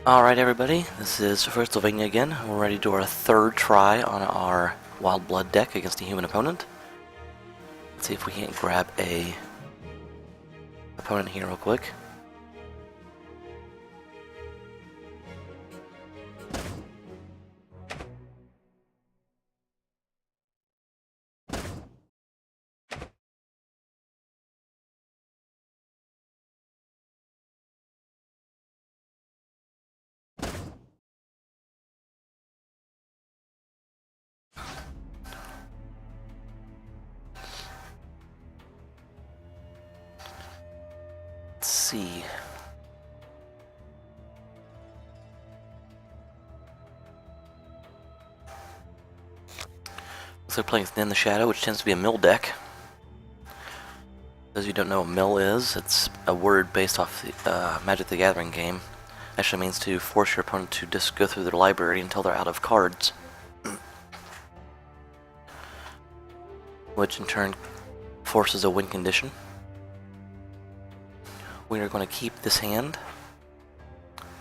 Alright everybody, this is Sylvania again. We're ready to do our third try on our Wild Blood deck against a human opponent. Let's see if we can't grab a opponent here real quick. Let's see. Looks like playing Thin the Shadow, which tends to be a mill deck. Those of you who don't know what mill is, it's a word based off the Magic the Gathering game. Actually means to force your opponent to just go through their library until they're out of cards. Which in turn forces a win condition. We are going to keep this hand.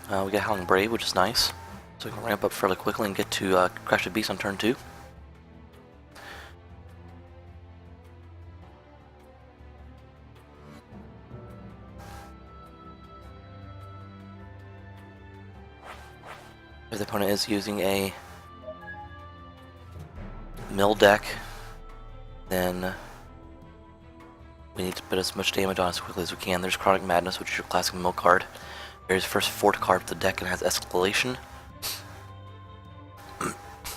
We got Howling Brave, which is nice. So we can ramp up fairly quickly and get to Crash the Beast on turn 2. If the opponent is using a mill deck, then we need to put as much damage on as quickly as we can. There's Chronic Madness, which is your classic mill card. There's first 4 card of the deck and has Escalation,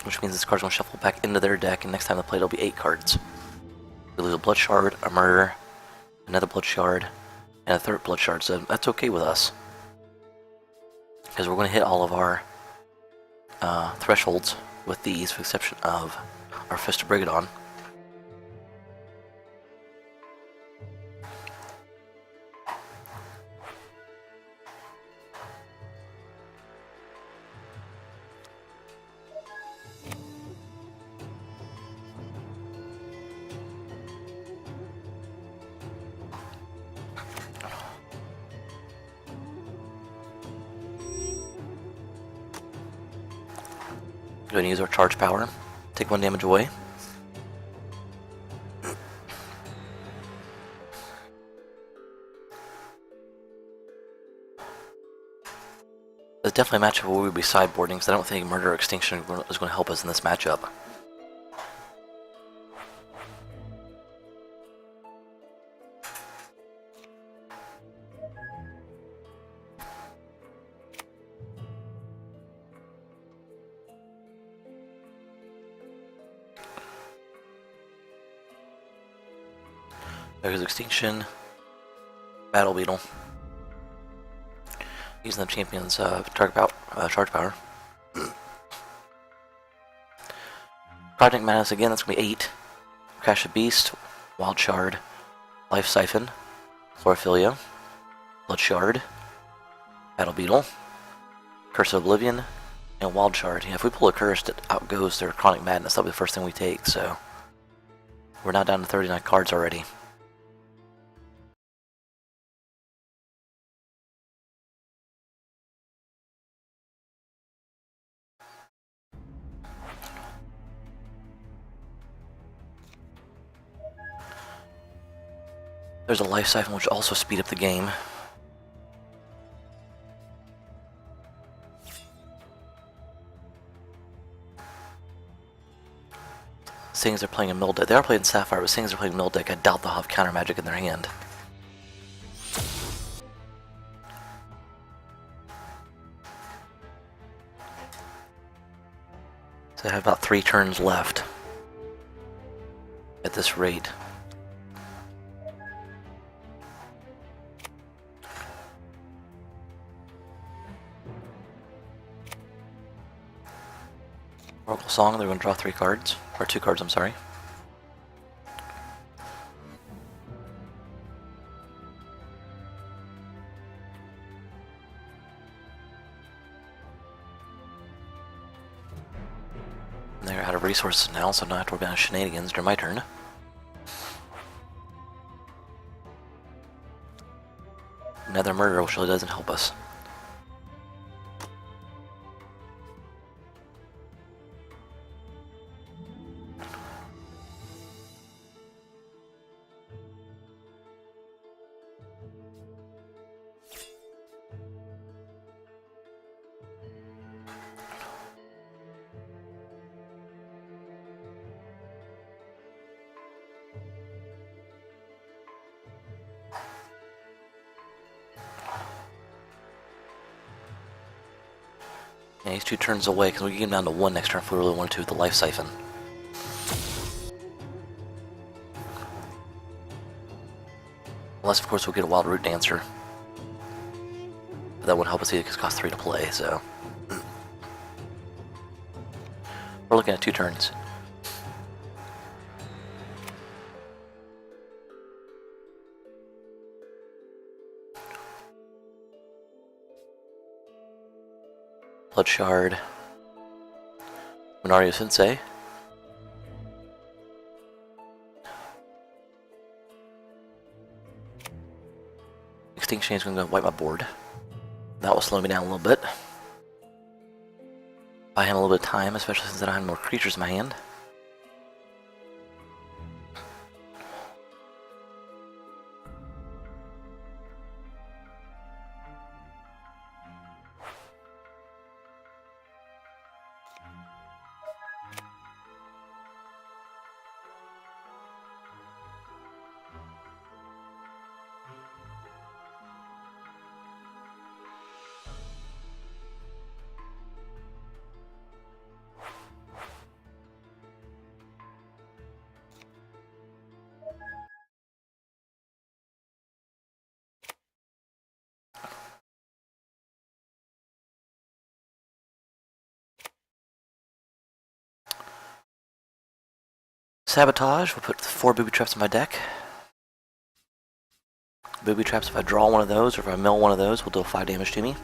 which means this card's going to shuffle back into their deck, and next time they play it'll be 8 cards. We lose a Blood Shard, a Murder, another Blood Shard, and a third Blood Shard, so that's okay with us. Because we're going to hit all of our thresholds with these, with the exception of our Fist of Brigadon. Go ahead and use our charge power. Take 1 damage away. It's definitely a matchup where we would be sideboarding, because I don't think Murder or Extinction is going to help us in this matchup. There's Extinction, Battle Beetle. Using the champion's charge power. Project Madness again, that's going to be 8. Crash the Beast, Wild Shard, Life Siphon, Chlorophilia, Blood Shard, Battle Beetle, Curse of Oblivion, and Wild Shard. Yeah, if we pull a curse that outgoes their Chronic Madness, that'll be the first thing we take, so we're now down to 39 cards already. There's a Life Siphon, which also speed up the game. Seeing as they're playing a mill deck, they are playing Sapphire, but seeing as they're playing mill deck, I doubt they'll have counter magic in their hand. So I have about 3 turns left at this rate. Oracle Song, they're going to draw 3 cards, or 2 cards, I'm sorry. And they're out of resources now, so now I have to work on shenanigans during my turn. Another Murder, which really doesn't help us. Yeah, he's 2 turns away because we can get him down to 1 next turn if we really wanted to with the Life Siphon. Unless, of course, we'll get a Wild Root Dancer. But that wouldn't help us either because it costs 3 to play, so. We're looking at 2 turns. Blood Shard. Minario Sensei. Extinction is going to wipe my board. That will slow me down a little bit. Buy him a little bit of time, especially since I have more creatures in my hand. Sabotage, we'll put 4 booby traps in my deck. Booby traps, if I draw one of those or if I mill one of those, will deal 5 damage to me.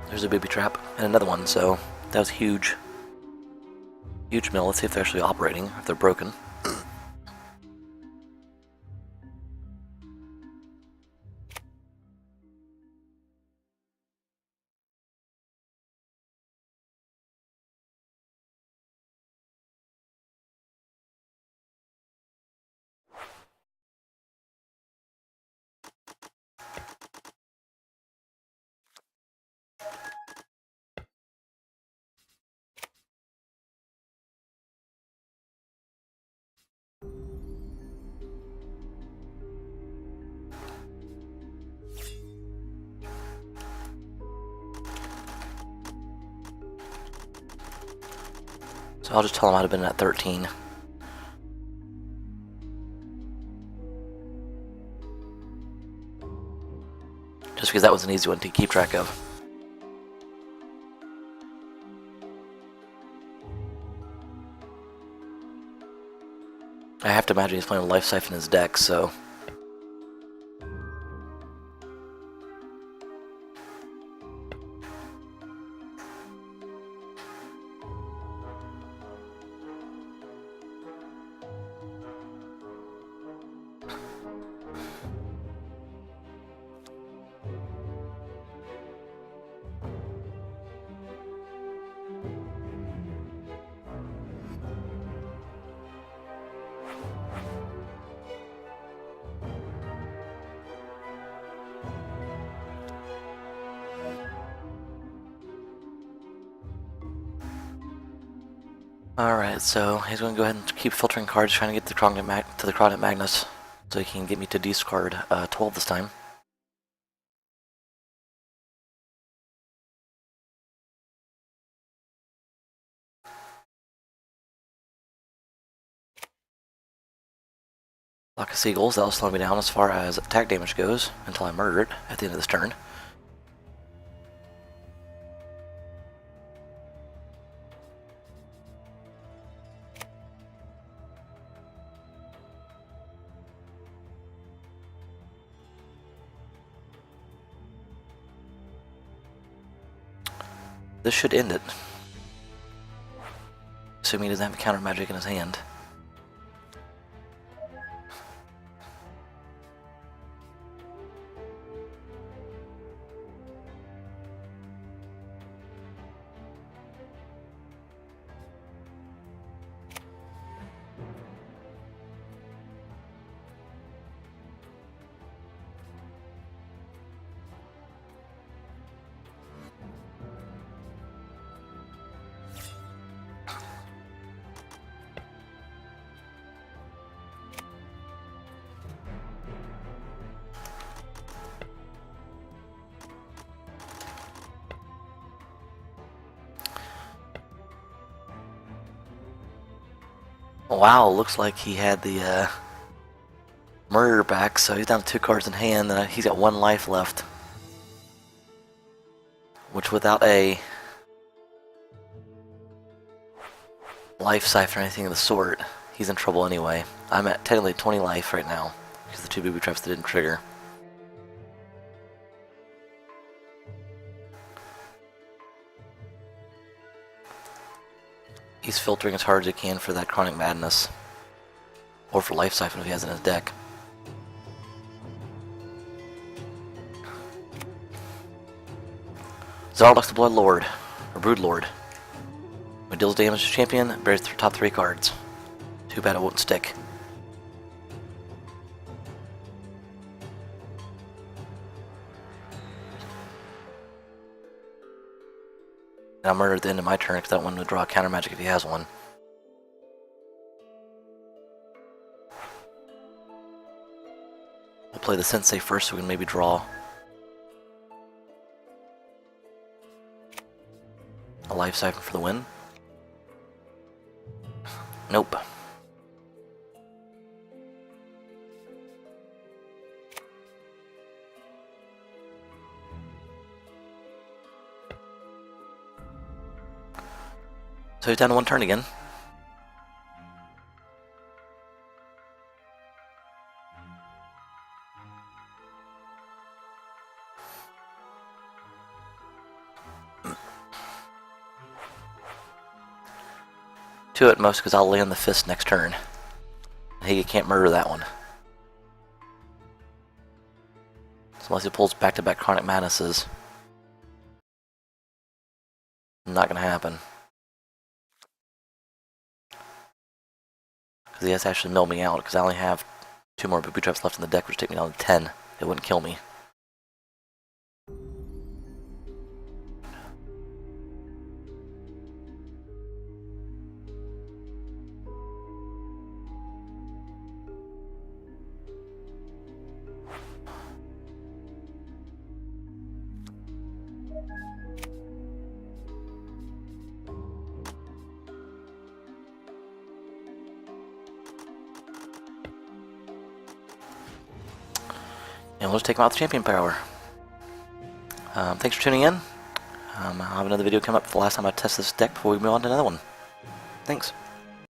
There's a booby trap and another one, so that was huge. Huge mill. Let's see if they're actually operating, if they're broken. So I'll just tell them I'd have been at 13. Just because that was an easy one to keep track of. I have to imagine he's playing with Life Siphon in his deck, so... Alright, so he's going to go ahead and keep filtering cards, trying to get the Crawdad Magnus, so he can get me to discard 12 this time. Flock of Seagulls, that'll slow me down as far as attack damage goes, until I murder it at the end of this turn. This should end it. Assuming he doesn't have a counter magic in his hand. Wow, looks like he had the murder back, so he's down to 2 cards in hand, and he's got 1 life left. Which without a life siphon or anything of the sort, he's in trouble anyway. I'm at technically 20 life right now, because the 2 booby traps that didn't trigger. He's filtering as hard as he can for that Chronic Madness. Or for Life Siphon if he has it in his deck. Zarlux the Blood Lord, or Brood Lord. When it deals damage to champion, bears the top 3 cards. Too bad it won't stick. And I'll murder at the end of my turn because I don't want him to draw a counter magic if he has one. We'll play the Sensei first so we can maybe draw a Life Siphon for the win. Nope. So he's down to 1 turn again. Two at most, because I'll land the fist next turn. He can't murder that one. So unless he pulls back-to-back Chronic Madnesses, not gonna happen. Because he has to actually mill me out, because I only have 2 more booby traps left in the deck, which take me down to 10. It wouldn't kill me. And we'll just take him out with champion power. Thanks for tuning in. I'll have another video come up for the last time I test this deck before we move on to another one. Thanks.